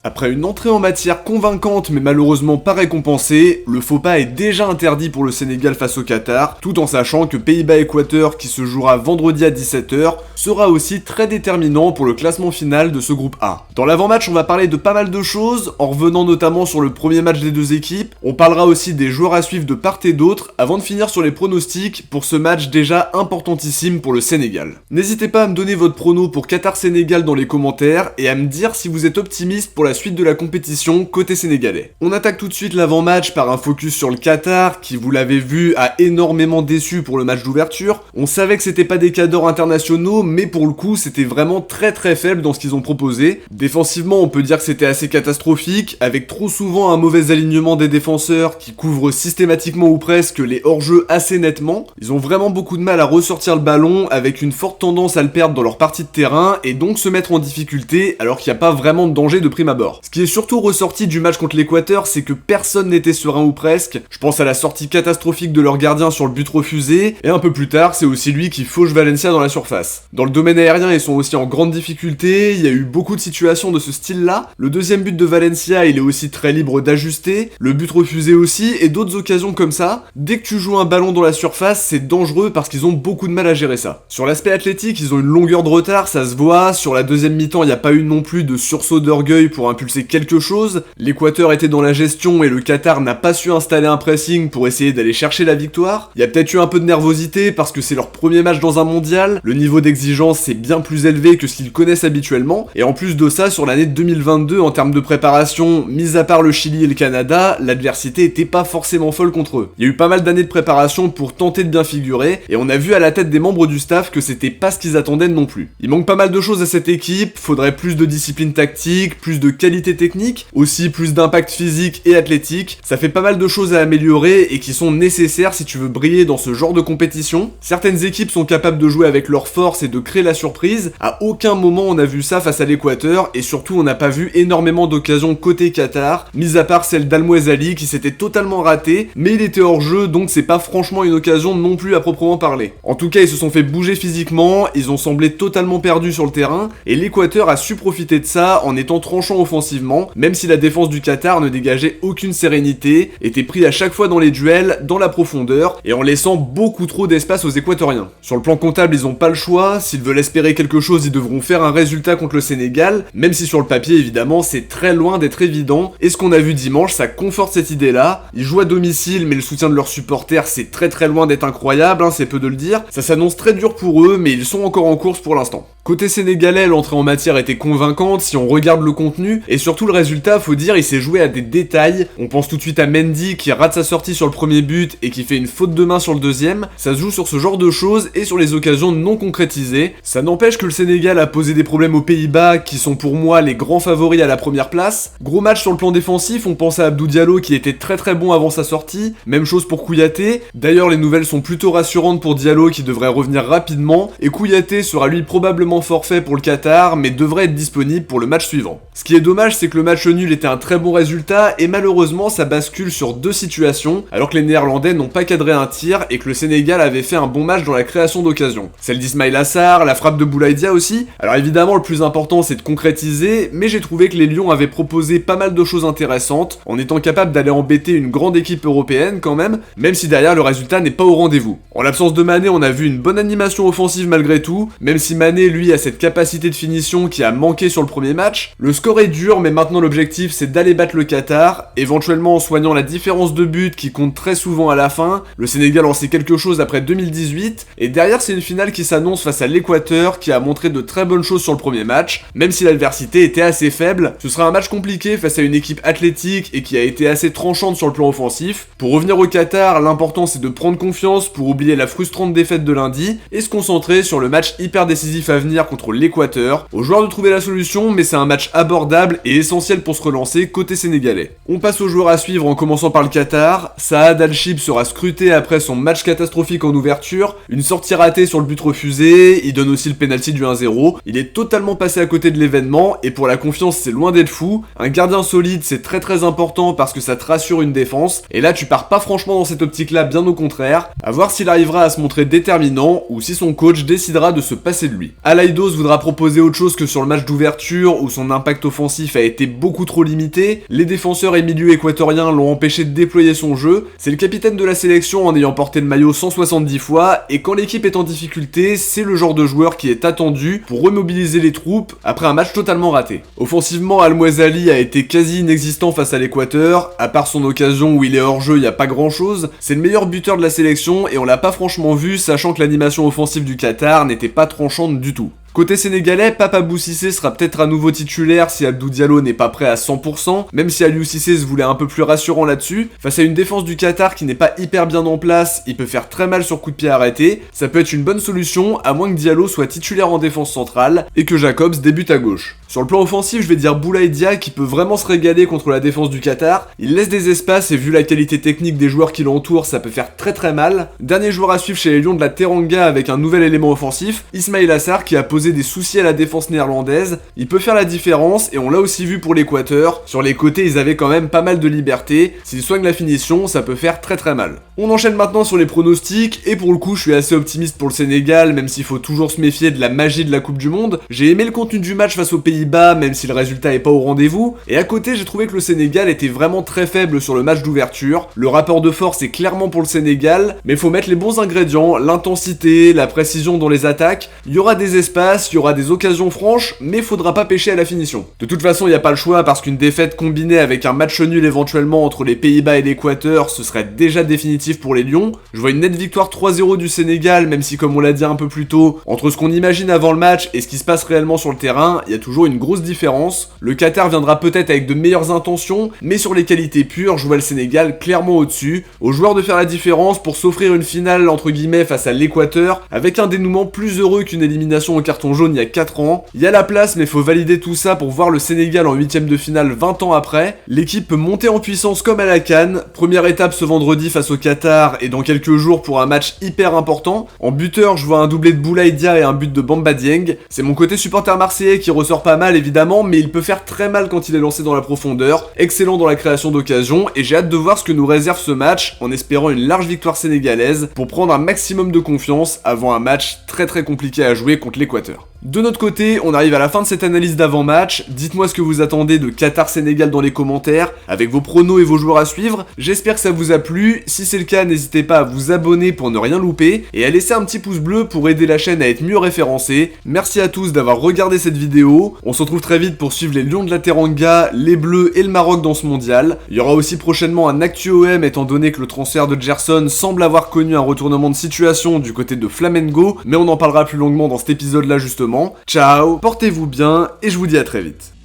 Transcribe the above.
Après une entrée en matière convaincante mais malheureusement pas récompensée, le faux pas est déjà interdit pour le Sénégal face au Qatar, tout en sachant que Pays-Bas-Équateur, qui se jouera vendredi à 17h, sera aussi très déterminant pour le classement final de ce groupe A. Dans l'avant-match, on va parler de pas mal de choses, en revenant notamment sur le premier match des deux équipes, on parlera aussi des joueurs à suivre de part et d'autre, avant de finir sur les pronostics pour ce match déjà importantissime pour le Sénégal. N'hésitez pas à me donner votre prono pour Qatar-Sénégal dans les commentaires, et à me dire si vous êtes optimiste pour la suite de la compétition côté sénégalais. On attaque tout de suite l'avant-match par un focus sur le Qatar, qui vous l'avez vu a énormément déçu pour le match d'ouverture. On savait que c'était pas des cadors internationaux, mais pour le coup c'était vraiment très faible dans ce qu'ils ont proposé. Défensivement on peut dire que c'était assez catastrophique, avec trop souvent un mauvais alignement des défenseurs qui couvrent systématiquement ou presque les hors-jeux assez nettement. Ils ont vraiment beaucoup de mal à ressortir le ballon, avec une forte tendance à le perdre dans leur partie de terrain, et donc se mettre en difficulté alors qu'il n'y a pas vraiment de danger de prime abord. Ce qui est surtout ressorti du match contre l'Équateur, c'est que personne n'était serein ou presque. Je pense à la sortie catastrophique de leur gardien sur le but refusé, et un peu plus tard, c'est aussi lui qui fauche Valencia dans la surface. Dans le domaine aérien, ils sont aussi en grande difficulté, il y a eu beaucoup de situations de ce style-là. Le deuxième but de Valencia, il est aussi très libre d'ajuster, le but refusé aussi, et d'autres occasions comme ça. Dès que tu joues un ballon dans la surface, c'est dangereux parce qu'ils ont beaucoup de mal à gérer ça. Sur l'aspect athlétique, ils ont une longueur de retard, ça se voit. Sur la deuxième mi-temps, il n'y a pas eu non plus de sursaut d'orgueil pour impulser quelque chose. L'Équateur était dans la gestion et le Qatar n'a pas su installer un pressing pour essayer d'aller chercher la victoire. Il y a peut-être eu un peu de nervosité parce que c'est leur premier match dans un mondial, le niveau d'exigence est bien plus élevé que ce qu'ils connaissent habituellement, et en plus de ça, sur l'année 2022 en termes de préparation, mis à part le Chili et le Canada, l'adversité était pas forcément folle contre eux. Il y a eu pas mal d'années de préparation pour tenter de bien figurer, et on a vu à la tête des membres du staff que c'était pas ce qu'ils attendaient non plus. Il manque pas mal de choses à cette équipe, faudrait plus de discipline tactique, plus de qualité technique, aussi plus d'impact physique et athlétique. Ça fait pas mal de choses à améliorer et qui sont nécessaires si tu veux briller dans ce genre de compétition. Certaines équipes sont capables de jouer avec leur force et de créer la surprise. À aucun moment on a vu ça face à l'Équateur, et surtout on n'a pas vu énormément d'occasions côté Qatar, mis à part celle d'Al-Mouazzali qui s'était totalement ratée, mais il était hors jeu, donc c'est pas franchement une occasion non plus à proprement parler. En tout cas ils se sont fait bouger physiquement, ils ont semblé totalement perdus sur le terrain, et l'Équateur a su profiter de ça en étant tranchant offensivement, même si la défense du Qatar ne dégageait aucune sérénité, était pris à chaque fois dans les duels, dans la profondeur, et en laissant beaucoup trop d'espace aux Équatoriens. Sur le plan comptable, ils ont pas le choix, s'ils veulent espérer quelque chose, ils devront faire un résultat contre le Sénégal, même si sur le papier, évidemment, c'est très loin d'être évident, et ce qu'on a vu dimanche, ça conforte cette idée-là. Ils jouent à domicile, mais le soutien de leurs supporters, c'est très loin d'être incroyable, c'est peu de le dire. Ça s'annonce très dur pour eux, mais ils sont encore en course pour l'instant. Côté sénégalais, l'entrée en matière était convaincante si on regarde le contenu, et surtout le résultat, faut dire, il s'est joué à des détails. On pense tout de suite à Mendy qui rate sa sortie sur le premier but et qui fait une faute de main sur le deuxième. Ça se joue sur ce genre de choses et sur les occasions non concrétisées. Ça n'empêche que le Sénégal a posé des problèmes aux Pays-Bas, qui sont pour moi les grands favoris à la première place. Gros match sur le plan défensif, on pense à Abdou Diallo qui était très bon avant sa sortie. Même chose pour Kouyaté. D'ailleurs les nouvelles sont plutôt rassurantes pour Diallo qui devrait revenir rapidement, et Kouyaté sera lui probablement forfait pour le Qatar, mais devrait être disponible pour le match suivant. Ce qui est dommage, c'est que le match nul était un très bon résultat, et malheureusement ça bascule sur deux situations, alors que les Néerlandais n'ont pas cadré un tir et que le Sénégal avait fait un bon match dans la création d'occasions. Celle d'Ismaïla Sarr, la frappe de Boulaïdia aussi. Alors évidemment le plus important c'est de concrétiser, mais j'ai trouvé que les Lions avaient proposé pas mal de choses intéressantes, en étant capables d'aller embêter une grande équipe européenne quand même si derrière le résultat n'est pas au rendez-vous. En l'absence de Mané, on a vu une bonne animation offensive malgré tout, même si Mané lui a cette capacité de finition qui a manqué sur le premier match. Le score est dur, mais maintenant l'objectif c'est d'aller battre le Qatar, éventuellement en soignant la différence de but qui compte très souvent à la fin. Le Sénégal en sait quelque chose après 2018, et derrière c'est une finale qui s'annonce face à l'Équateur qui a montré de très bonnes choses sur le premier match, même si l'adversité était assez faible. Ce sera un match compliqué face à une équipe athlétique et qui a été assez tranchante sur le plan offensif. Pour revenir au Qatar, l'important c'est de prendre confiance pour oublier la frustrante défaite de lundi et se concentrer sur le match hyper décisif à venir contre l'Équateur. Aux joueurs de trouver la solution, mais c'est un match abordable et essentiel pour se relancer côté sénégalais. On passe aux joueurs à suivre en commençant par le Qatar. Saad Al-Shib sera scruté après son match catastrophique en ouverture, une sortie ratée sur le but refusé, il donne aussi le penalty du 1-0. Il est totalement passé à côté de l'événement, et pour la confiance c'est loin d'être fou. Un gardien solide c'est très important parce que ça te rassure une défense, et là tu pars pas franchement dans cette optique là, bien au contraire. À voir s'il arrivera à se montrer déterminant ou si son coach décidera de se passer de lui. À Balaidos voudra proposer autre chose que sur le match d'ouverture où son impact offensif a été beaucoup trop limité, les défenseurs et milieux équatoriens l'ont empêché de déployer son jeu, c'est le capitaine de la sélection en ayant porté le maillot 170 fois, et quand l'équipe est en difficulté, c'est le genre de joueur qui est attendu pour remobiliser les troupes après un match totalement raté. Offensivement, Al-Mouazzali a été quasi inexistant face à l'Équateur, à part son occasion où il est hors jeu, il n'y a pas grand chose, c'est le meilleur buteur de la sélection et on l'a pas franchement vu, sachant que l'animation offensive du Qatar n'était pas tranchante du tout. Côté sénégalais, Pape Bou Cissé sera peut-être à nouveau titulaire si Abdou Diallo n'est pas prêt à 100%, même si Aliou Cissé se voulait un peu plus rassurant là-dessus. Face à une défense du Qatar qui n'est pas hyper bien en place, il peut faire très mal sur coup de pied arrêté, ça peut être une bonne solution à moins que Diallo soit titulaire en défense centrale et que Jacobs débute à gauche. Sur le plan offensif, je vais dire Boulaye Dia qui peut vraiment se régaler contre la défense du Qatar, il laisse des espaces et vu la qualité technique des joueurs qui l'entourent, ça peut faire très mal. Dernier joueur à suivre chez les Lions de la Teranga avec un nouvel élément offensif, Ismail Assar qui a posé des soucis à la défense néerlandaise, il peut faire la différence et on l'a aussi vu pour l'Équateur, sur les côtés ils avaient quand même pas mal de liberté, s'ils soignent la finition ça peut faire très mal. On enchaîne maintenant sur les pronostics et pour le coup je suis assez optimiste pour le Sénégal même s'il faut toujours se méfier de la magie de la Coupe du Monde. J'ai aimé le contenu du match face aux Pays-Bas même si le résultat est pas au rendez-vous et à côté j'ai trouvé que le Sénégal était vraiment très faible sur le match d'ouverture, le rapport de force est clairement pour le Sénégal mais faut mettre les bons ingrédients, l'intensité, la précision dans les attaques, il y aura des espaces, il y aura des occasions franches, mais faudra pas pêcher à la finition. De toute façon, il n'y a pas le choix parce qu'une défaite combinée avec un match nul éventuellement entre les Pays-Bas et l'Équateur, ce serait déjà définitif pour les Lions. Je vois une nette victoire 3-0 du Sénégal, même si comme on l'a dit un peu plus tôt, entre ce qu'on imagine avant le match et ce qui se passe réellement sur le terrain, il y a toujours une grosse différence. Le Qatar viendra peut-être avec de meilleures intentions, mais sur les qualités pures, je vois le Sénégal clairement au-dessus. Aux joueurs de faire la différence pour s'offrir une finale entre guillemets face à l'Équateur, avec un dénouement plus heureux qu'une élimination au carton jaune il y a 4 ans. Il y a la place mais faut valider tout ça pour voir le Sénégal en 8ème de finale 20 ans après. L'équipe peut monter en puissance comme à la CAN. Première étape ce vendredi face au Qatar et dans quelques jours pour un match hyper important. En buteur je vois un doublé de Boulaye Dia et un but de Bamba Dieng. C'est mon côté supporter marseillais qui ressort pas mal évidemment mais il peut faire très mal quand il est lancé dans la profondeur. Excellent dans la création d'occasions et j'ai hâte de voir ce que nous réserve ce match en espérant une large victoire sénégalaise pour prendre un maximum de confiance avant un match très compliqué à jouer contre l'Équateur. De notre côté, on arrive à la fin de cette analyse d'avant-match, dites-moi ce que vous attendez de Qatar-Sénégal dans les commentaires, avec vos pronos et vos joueurs à suivre, j'espère que ça vous a plu, si c'est le cas n'hésitez pas à vous abonner pour ne rien louper, et à laisser un petit pouce bleu pour aider la chaîne à être mieux référencée. Merci à tous d'avoir regardé cette vidéo, on se retrouve très vite pour suivre les Lions de la Teranga, les Bleus et le Maroc dans ce mondial. Il y aura aussi prochainement un Actu OM étant donné que le transfert de Gerson semble avoir connu un retournement de situation du côté de Flamengo, mais on en parlera plus longuement dans cet épisode là justement. Ciao, portez-vous bien et je vous dis à très vite.